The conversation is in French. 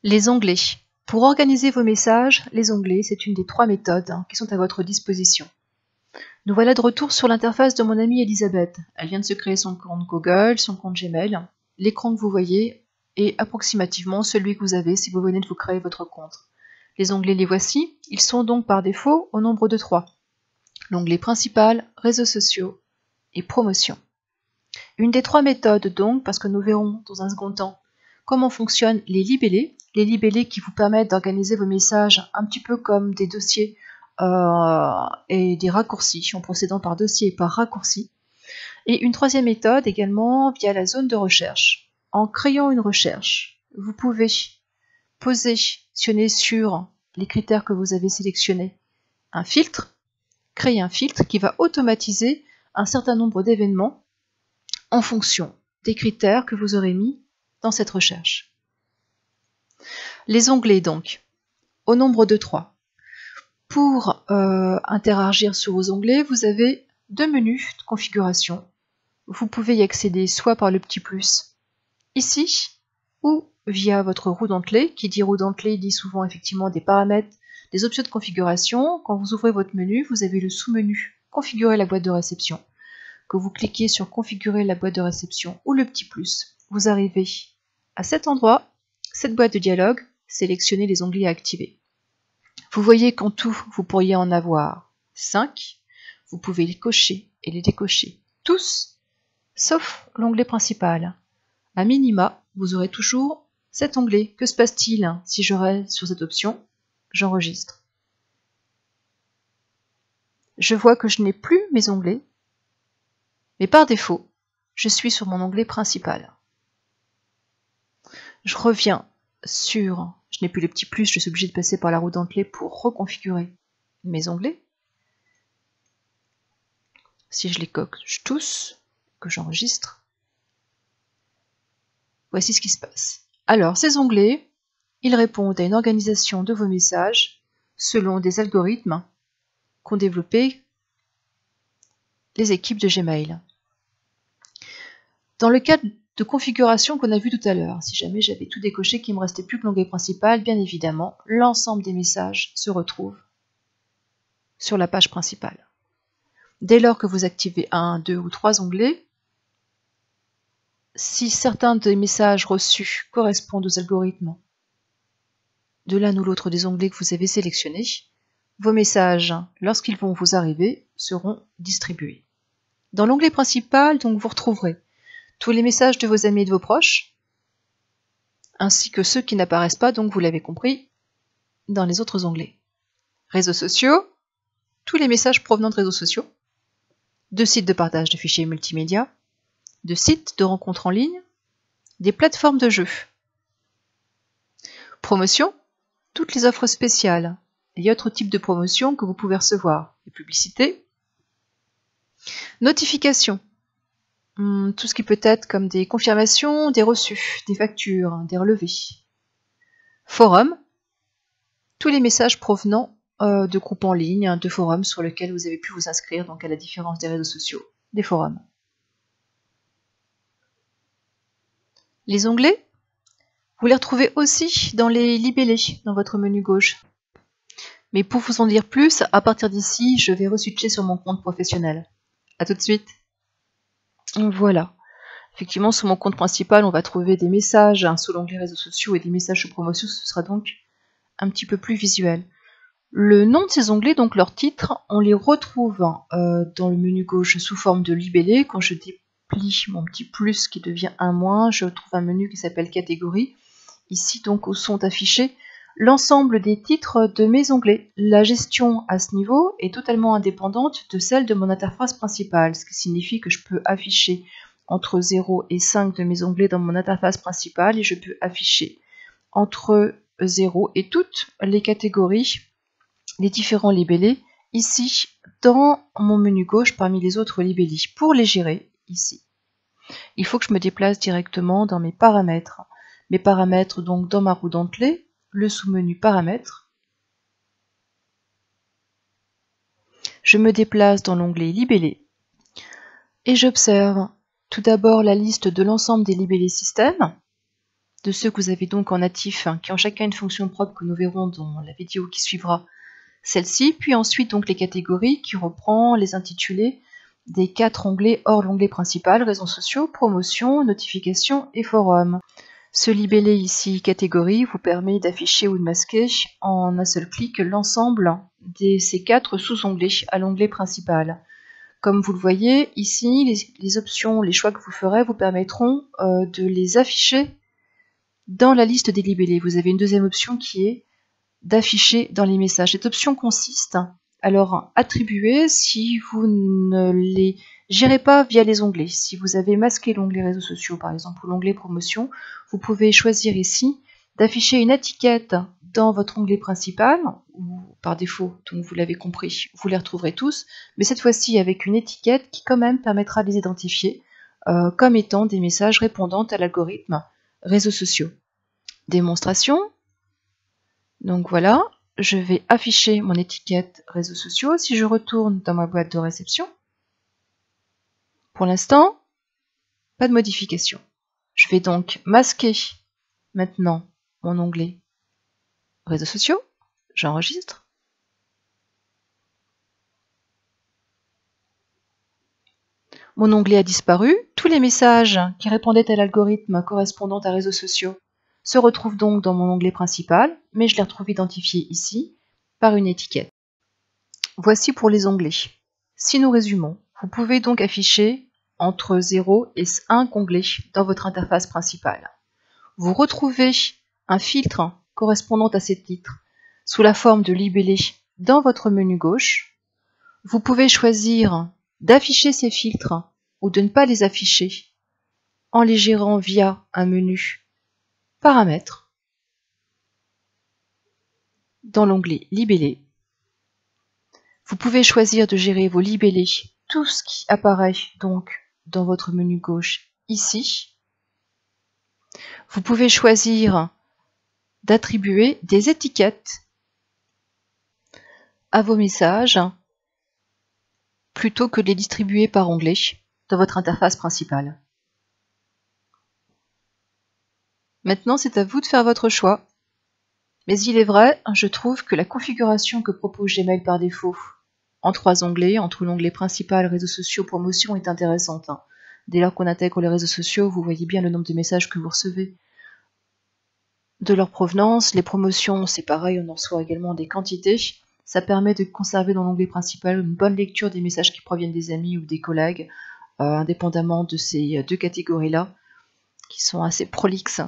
Les onglets. Pour organiser vos messages, les onglets, c'est une des 3 méthodes qui sont à votre disposition. Nous voilà de retour sur l'interface de mon amie Elisabeth. Elle vient de se créer son compte Google, son compte Gmail. L'écran que vous voyez est approximativement celui que vous avez si vous venez de vous créer votre compte. Les onglets, les voici. Ils sont donc par défaut au nombre de 3. L'onglet principal, réseaux sociaux et promotion. Une des 3 méthodes donc, parce que nous verrons dans un second temps comment fonctionnent les libellés qui vous permettent d'organiser vos messages un petit peu comme des dossiers et des raccourcis, en procédant par dossier et par raccourci. Et une 3e méthode également via la zone de recherche. En créant une recherche, vous pouvez positionner sur les critères que vous avez sélectionnés un filtre, créer un filtre qui va automatiser un certain nombre d'événements en fonction des critères que vous aurez mis dans cette recherche. Les onglets donc, au nombre de 3. Pour interagir sur vos onglets, vous avez 2 menus de configuration. Vous pouvez y accéder soit par le petit plus ici, ou via votre roue dentelée. Qui dit roue dentelée dit souvent effectivement des paramètres, des options de configuration. Quand vous ouvrez votre menu, vous avez le sous-menu configurer la boîte de réception. Que vous cliquez sur configurer la boîte de réception ou le petit plus, vous arrivez à cet endroit, cette boîte de dialogue, sélectionnez les onglets à activer. Vous voyez qu'en tout, vous pourriez en avoir 5. Vous pouvez les cocher et les décocher tous, sauf l'onglet principal. A minima, vous aurez toujours cet onglet. Que se passe-t-il si je reste sur cette option? J'enregistre. Je vois que je n'ai plus mes onglets, mais par défaut, je suis sur mon onglet principal. Je reviens sur... Je n'ai plus le petit plus, je suis obligé de passer par la roue dentelée pour reconfigurer mes onglets. Si je les coche tous, que j'enregistre, voici ce qui se passe. Alors, ces onglets, ils répondent à une organisation de vos messages selon des algorithmes qu'ont développés les équipes de Gmail. Dans le cas de configuration qu'on a vu tout à l'heure, si jamais j'avais tout décoché qu'il ne me restait plus que l'onglet principal, bien évidemment, l'ensemble des messages se retrouve sur la page principale. Dès lors que vous activez 1, 2 ou 3 onglets, si certains des messages reçus correspondent aux algorithmes de l'un ou l'autre des onglets que vous avez sélectionnés, vos messages, lorsqu'ils vont vous arriver, seront distribués. Dans l'onglet principal, donc, vous retrouverez tous les messages de vos amis et de vos proches, ainsi que ceux qui n'apparaissent pas, donc vous l'avez compris, dans les autres onglets. Réseaux sociaux, tous les messages provenant de réseaux sociaux, de sites de partage de fichiers multimédia, de sites de rencontres en ligne, des plateformes de jeux. Promotion, toutes les offres spéciales et autres types de promotions que vous pouvez recevoir, les publicités. Notifications, tout ce qui peut être comme des confirmations, des reçus, des factures, des relevés. Forum, tous les messages provenant de groupes en ligne, de forums sur lesquels vous avez pu vous inscrire, donc à la différence des réseaux sociaux, des forums. Les onglets, vous les retrouvez aussi dans les libellés, dans votre menu gauche. Mais pour vous en dire plus, à partir d'ici, je vais reswitcher sur mon compte professionnel. A tout de suite. Voilà. Effectivement, sur mon compte principal, on va trouver des messages sous l'onglet réseaux sociaux et des messages sous promotion. Ce sera donc un petit peu plus visuel. Le nom de ces onglets, donc leur titre, on les retrouve dans le menu gauche sous forme de libellé. Quand je déplie mon petit plus qui devient un moins, je trouve un menu qui s'appelle catégorie. Ici, donc, où sont affichés l'ensemble des titres de mes onglets. La gestion à ce niveau est totalement indépendante de celle de mon interface principale, ce qui signifie que je peux afficher entre 0 et 5 de mes onglets dans mon interface principale et je peux afficher entre 0 et toutes les catégories, les différents libellés, ici dans mon menu gauche parmi les autres libellés. Pour les gérer, ici, il faut que je me déplace directement dans mes paramètres. Mes paramètres, donc dans ma roue dentelée, le sous-menu paramètres. Je me déplace dans l'onglet libellé et j'observe tout d'abord la liste de l'ensemble des libellés système. de ceux que vous avez donc en natif, qui ont chacun une fonction propre que nous verrons dans la vidéo qui suivra, celle-ci, puis ensuite donc les catégories qui reprend les intitulés des 4 onglets hors l'onglet principal, réseaux sociaux, promotion, notifications et forums. Ce libellé ici, catégorie, vous permet d'afficher ou de masquer en un seul clic l'ensemble de ces 4 sous-onglets à l'onglet principal. Comme vous le voyez, ici, les options, les choix que vous ferez vous permettront de les afficher dans la liste des libellés. Vous avez une deuxième option qui est d'afficher dans les messages. Cette option consiste à leur attribuer si vous ne les gérez pas via les onglets. Si vous avez masqué l'onglet réseaux sociaux par exemple ou l'onglet promotion, vous pouvez choisir ici d'afficher une étiquette dans votre onglet principal, ou par défaut, donc vous l'avez compris, vous les retrouverez tous, mais cette fois-ci avec une étiquette qui quand même permettra de les identifier comme étant des messages répondant à l'algorithme réseaux sociaux. Démonstration. Donc voilà, je vais afficher mon étiquette réseaux sociaux. Si je retourne dans ma boîte de réception, pour l'instant, pas de modification. Je vais donc masquer maintenant mon onglet réseaux sociaux. J'enregistre. Mon onglet a disparu. Tous les messages qui répondaient à l'algorithme correspondant à réseaux sociaux se retrouvent donc dans mon onglet principal, mais je les retrouve identifiés ici par une étiquette. Voici pour les onglets. Si nous résumons, vous pouvez donc afficher entre 0 et 5 onglets dans votre interface principale. Vous retrouvez un filtre correspondant à ces titres sous la forme de libellé dans votre menu gauche. Vous pouvez choisir d'afficher ces filtres ou de ne pas les afficher en les gérant via un menu Paramètres dans l'onglet Libellé. Vous pouvez choisir de gérer vos libellés, tout ce qui apparaît donc dans votre menu gauche ici. Vous pouvez choisir d'attribuer des étiquettes à vos messages plutôt que de les distribuer par onglet dans votre interface principale. Maintenant, c'est à vous de faire votre choix. Mais il est vrai, je trouve que la configuration que propose Gmail par défaut en 3 onglets, entre l'onglet principal, réseaux sociaux, promotion, est intéressante. Dès lors qu'on intègre les réseaux sociaux, vous voyez bien le nombre de messages que vous recevez, de leur provenance. Les promotions, c'est pareil, on en reçoit également des quantités. Ça permet de conserver dans l'onglet principal une bonne lecture des messages qui proviennent des amis ou des collègues, indépendamment de ces 2 catégories-là, qui sont assez prolixes